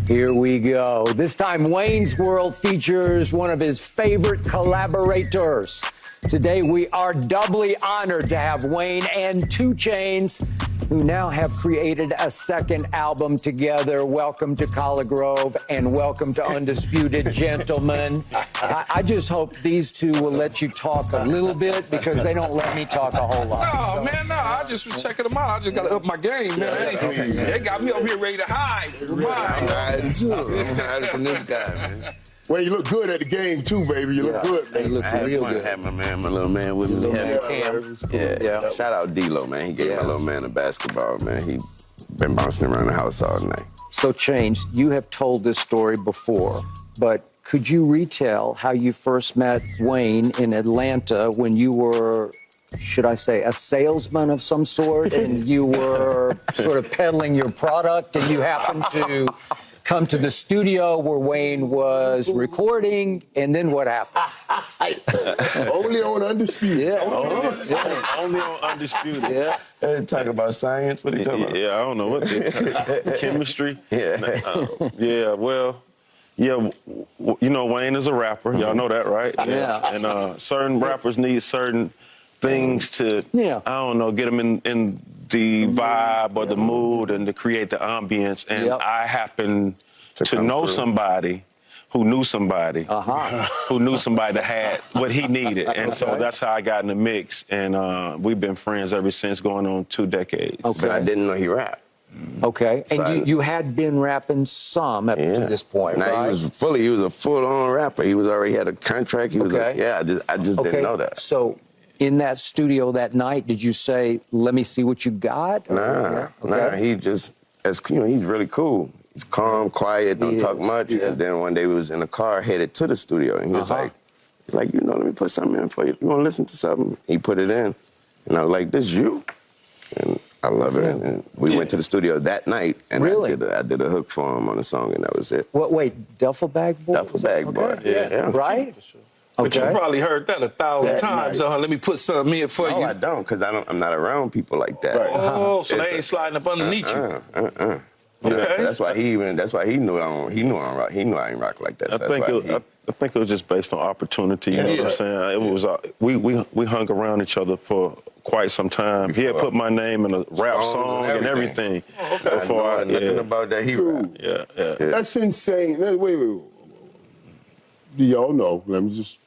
Here we go. This time, Wayne's World features one of his favorite collaborators. Today, we are doubly honored to have Wayne and 2 Chainz, who now have created a second album together. Welcome to Collegrove and welcome to Undisputed, gentlemen. I just hope these two will let you talk a little bit because they don't let me talk a whole lot. No, man, no. I just was checking them out. I just got to up my game, man. They got me up here ready to hide. I'm hiding too. I'm hiding from this guy, man. Well, you look good at the game too, baby. You look good, man. You look real good. I had my little man with me. Yeah. Shout out D-Lo, man. He gave my little man a basketball, man. He been bouncing around the house all night. So, Chainz, you have told this story before, but could you retell how you first met Wayne in Atlanta when you were, should I say, a salesman of some sort, and you were sort of peddling your product, and you happened to come to the studio where Wayne was recording, and then what happened? Only on Undisputed. Yeah. Only on Undisputed. Yeah. They talk about science. What are you talking about? Yeah, I don't know what they chemistry. You know, Wayne is a rapper. Y'all know that, right? Yeah. And certain rappers need certain things to, I don't know, get them in the vibe or the mood and to create the ambience. And I happen to know somebody who knew somebody who knew somebody that had what he needed. And so that's how I got in the mix. And we've been friends ever since, going on 2 decades. Okay. But I didn't know he rapped. Okay. So And you had been rapping some up to this point, now, right? he was a full-on rapper. He already had a contract. He was I just didn't know that. So in that studio that night, did you say, let me see what you got? Nah, he just, he's really cool. He's calm, quiet, don't talk much. And then one day we was in the car headed to the studio, and he was like, let me put something in for you. You want to listen to something? He put it in, and I was like, this you? And I love it. And we went to the studio that night, and I did a hook for him on the song, and that was it. What? Wait, Duffel Bag Boy? Duffel Bag Boy, yeah. Right? But you probably heard that 1,000 times. Let me put something in for you. No, I don't, because I'm not around people like that. Right. Oh, so they ain't sliding up underneath you. Okay. So that's why he knew I ain't rock like that. So I think it was just based on opportunity. You know what I'm saying? It was we hung around each other for quite some time. He had put my name in a rap song and everything. Before nothing about that he rapped. Yeah. That's insane. Wait. Y'all know. Let me just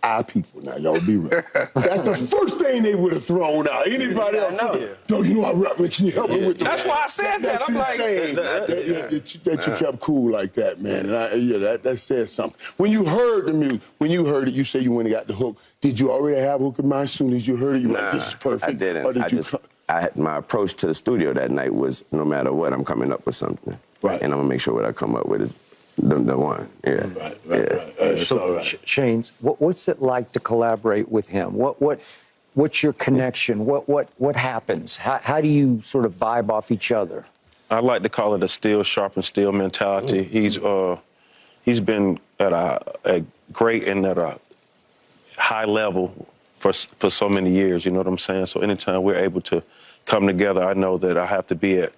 our people now. Y'all be real. That's the first thing they would have thrown out. Anybody else? No, you know I rap. Can you help me with That's why I said that. I'm like, that you kept cool like that, man. And that says something. When you heard the music, when you heard it, you say you went and got the hook. Did you already have a hook in mind as soon as you heard it? You were like, this is perfect. I didn't. Or did my approach to the studio that night was, no matter what, I'm coming up with something. Right. And I'm gonna make sure what I come up with is the one. Yeah. Right. So, Chainz, what's it like to collaborate with him? What's your connection? What happens? How do you sort of vibe off each other? I like to call it a steel sharpen steel mentality. He's been at a great and at a high level for so many years. You know what I'm saying? So anytime we're able to come together, I know that I have to be at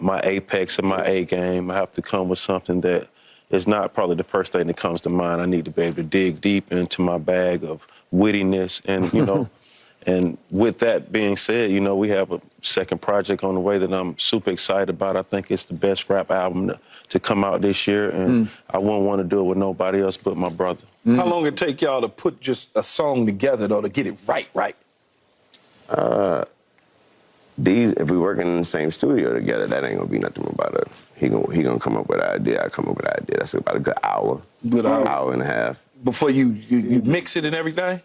my apex of my A game. I have to come with something that is not probably the first thing that comes to mind. I need to be able to dig deep into my bag of wittiness, and and with that being said, we have a second project on the way that I'm super excited about. I think it's the best rap album to come out this year, and I wouldn't want to do it with nobody else but my brother. How long it take y'all to put just a song together, though, to get it right? If we working in the same studio together, that ain't gonna be nothing about it. He gonna come up with an idea. I come up with an idea. That's about a good hour. Hour and a half. Before you mix it and everything?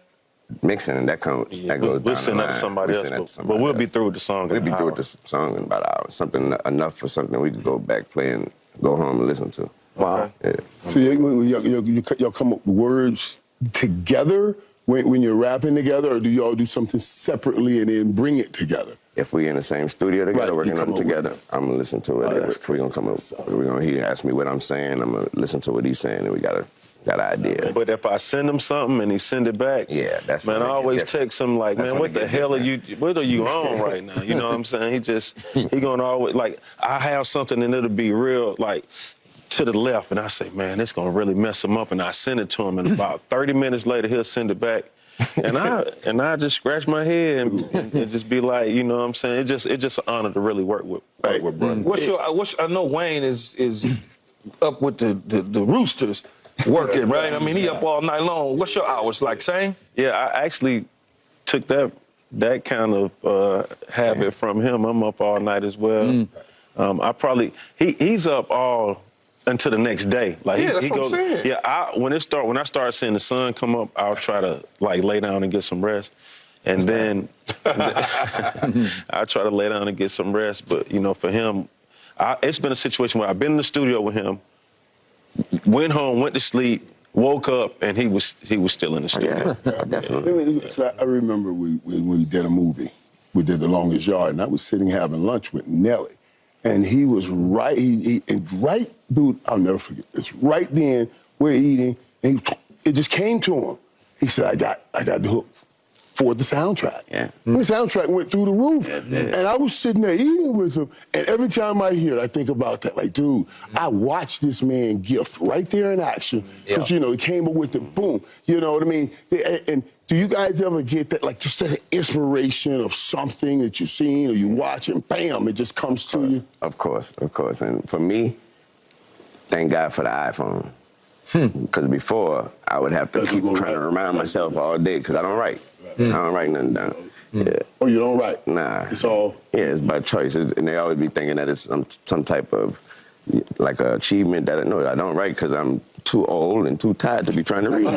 Mixing, and that goes down We'll send that to somebody else, but we'll be through with the song. We'll be through with the song in about an hour. Something enough for something we can go back, play, and go home and listen to. Wow. Yeah. So y'all come up with words together when you're rapping together, or do y'all do something separately and then bring it together? If we in the same studio together, working on it together, I'm gonna listen to it. We're gonna come up. He ask me what I'm saying. I'm gonna listen to what he's saying, and we got an idea. But if I send him something and he send it back, that's man, I always text him like, man, what the hell are you? What are you on right now? You know what I'm saying? He gonna always like, I have something and it'll be real like to the left, and I say, man, it's gonna really mess him up, and I send it to him, and about 30 minutes later, he'll send it back, and I just scratch my head and just be like, you know what I'm saying? It's just an honor to really work with brother. I know Wayne is up with the Roosters working, right? I mean, he up all night long. What's your hours like, same? Yeah, I actually took that kind of habit from him. I'm up all night as well. He's up all until the next day. Like that's he what goes. I'm saying. Yeah, when I start seeing the sun come up, I'll try to like lay down and get some rest, and then I try to lay down and get some rest. But you know, for him, it's been a situation where I've been in the studio with him, went home, went to sleep, woke up, and he was still in the studio. Yeah, definitely. I remember when we did a movie. We did The Longest Yard, and I was sitting having lunch with Nelly. And he was right, dude, I'll never forget this. Right then, we're eating, and it just came to him. He said, I got the hook for the soundtrack. Yeah. The soundtrack went through the roof. And I was sitting there eating with him, and every time I hear it, I think about that. Like, dude, I watched this man gift right there in action. Because, you know, he came up with the boom. You know what I mean? And do you guys ever get that, like, just an inspiration of something that you've seen or you watch and bam, it just comes to you? Of course. And for me, thank God for the iPhone. Because before, I would have to keep trying to remind myself all day because I don't write. I don't write nothing down. Yeah. Oh, you don't write? Nah. It's all? Yeah, it's by choice. And they always be thinking that it's some type of, like, a achievement that I don't write because I'm too old and too tired to be trying to read.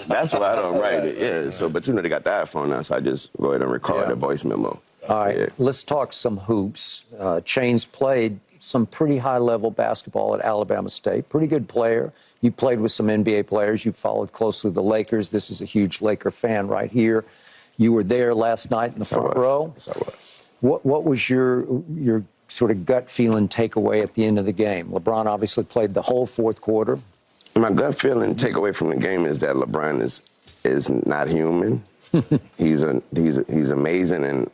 That's why I don't write it, yeah. So, but you know, they got the iPhone now, so I just go ahead and record a voice memo. All right, let's talk some hoops. Chainz played some pretty high-level basketball at Alabama State. Pretty good player. You played with some NBA players. You followed closely the Lakers. This is a huge Laker fan right here. You were there last night in the front row. Yes, I was. What was your sort of gut feeling takeaway at the end of the game? LeBron obviously played the whole fourth quarter. My gut feeling takeaway from the game is that LeBron is not human. He's amazing, and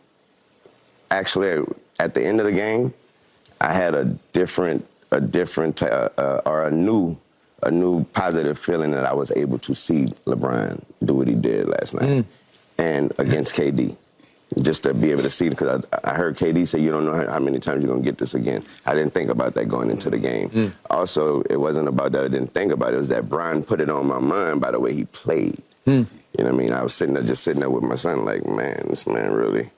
actually at the end of the game, I had a new positive feeling that I was able to see LeBron do what he did last night, and against KD. Just to be able to see, because I heard KD say, you don't know how many times you're going to get this again. I didn't think about that going into the game. Also, it wasn't about that I didn't think about it. It was that Brian put it on my mind by the way he played. You know what I mean? I was just sitting there with my son like, man, this man really,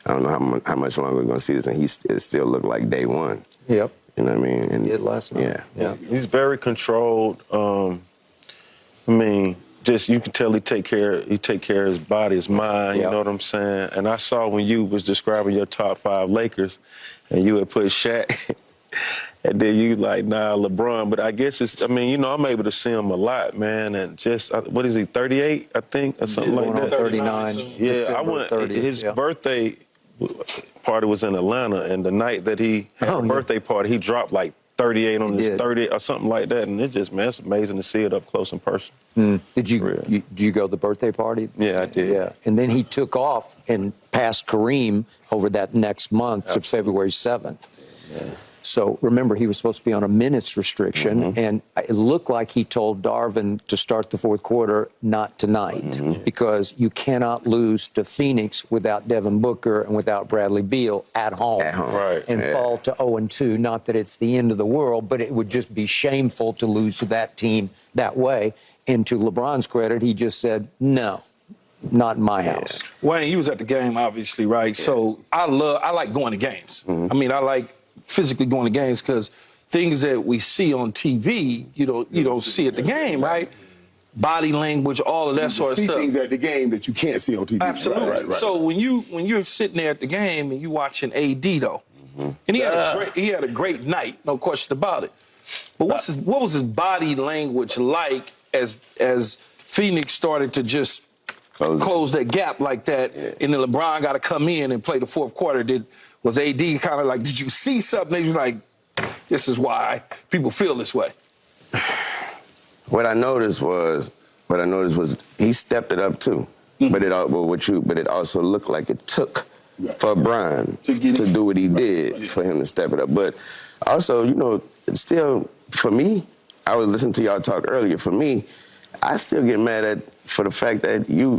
I don't know how much longer we're going to see this, and it still looked like day one. Yep. You know what I mean? And he did last night. Yeah. He's very controlled. I mean, just you can tell he take care of his body, his mind. You know what I'm saying? And I saw when you was describing your top 5 Lakers, and you had put Shaq, and then you like, nah, LeBron. But I guess it's, I mean, you know, I'm able to see him a lot, man. And just, what is he, 38, I think, or something like that? 39. Yeah, I went. His birthday party was in Atlanta, and the night that he had a birthday party, he dropped like 38 on his 30 or something like that, and it just, man, it's amazing to see it up close and personal. Did you go to the birthday party? Yeah, I did. Yeah, and then he took off and passed Kareem over that next month to February 7th. Yeah. So remember, he was supposed to be on a minutes restriction, and it looked like he told Darvin to start the fourth quarter, not tonight, because you cannot lose to Phoenix without Devin Booker and without Bradley Beal at home. And fall to 0-2. Not that it's the end of the world, but it would just be shameful to lose to that team that way. And to LeBron's credit, he just said, no, not in my house. Wayne, you was at the game, obviously, right? So I like going to games. I mean, I like physically going to games because things that we see on TV, you don't see at the game, right? Body language, all of that sort of stuff. See things at the game that you can't see on TV. Absolutely. Right. So when you're sitting there at the game and you watching AD though, and he had a great night, no question about it. But what was his body language like as Phoenix started to just close that gap like that, and then LeBron got to come in and play the fourth quarter? Was AD kind of like, did you see something? He was like, this is why people feel this way. What I noticed was he stepped it up too. But it also looked like it took for Brian to do what he did for him to step it up. But Also, you know, still, for me, I was listening to y'all talk earlier. For me, I still get mad for the fact that you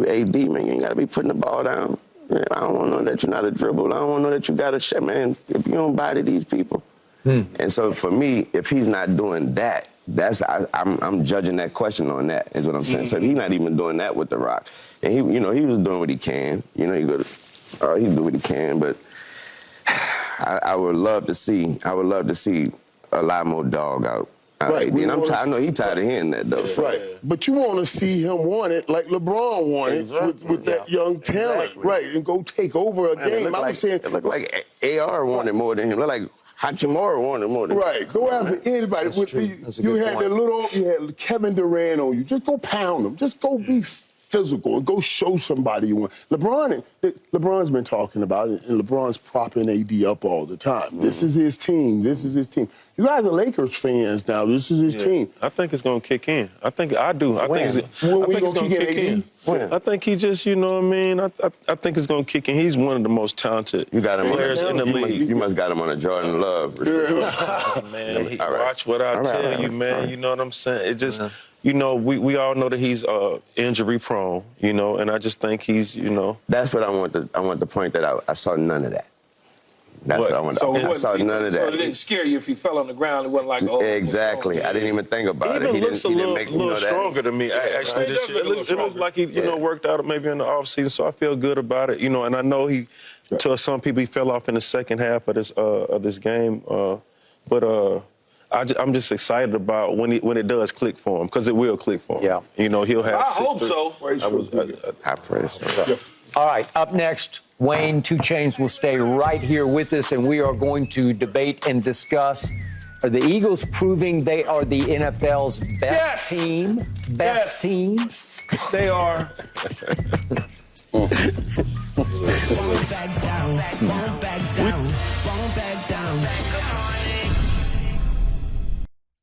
AD, man, you ain't got to be putting the ball down. Man, I don't want to know that you're not a dribble. I don't want to know that you got a shot, man. If you don't buy to these people. And so for me, if he's not doing that, I'm judging that question on that, is what I'm saying. So he's not even doing that with The Rock. And he was doing what he can. You know, he do what he can, but I would love to see a lot more dog out. Right. And I know he's tired of hearing that, though. So. Right. But you want to see him want it like LeBron wanted with that young talent. Exactly. Right. And go take over a game. It looked like AR wanted more than him. It looked like Hachimura wanted more than him. Right. Go after anybody. You had Kevin Durant on you. Just go pound him. Just go be physical and go show somebody you want. LeBron's been talking about it, and LeBron's propping AD up all the time. This is his team. This is his team. You guys are Lakers fans now. This is his team. I think it's going to kick in. I think it's going to kick in. I think he just, you know what I mean? I think it's going to kick in. He's one of the most talented players in the league. You must got him on a Jordan Love. Man, watch what I tell you, man. You know what I'm saying? It just... You know, we all know that he's injury prone, you know, and I just think he's, you know. That's what I want to point that out. I saw none of that. That's what I want to I saw none of that. So it didn't scare you if he fell on the ground. It wasn't like, oh. Exactly. I didn't even think about it. He looks a little stronger to me, actually. This year. It looks like he, worked out maybe in the offseason, so I feel good about it, you know, and I know to some people, he fell off in the second half of this game, but I'm just excited about when it does click for him, because it will click for him. Yeah. You know, he'll have. I hope so. I pray so. All right, up next, Wayne, 2 Chainz will stay right here with us, and we are going to debate and discuss, are the Eagles proving they are the NFL's best team? Best team? They are.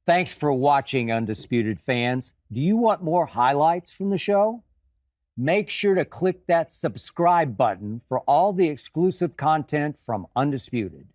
Thanks for watching, Undisputed fans. Do you want more highlights from the show? Make sure to click that subscribe button for all the exclusive content from Undisputed.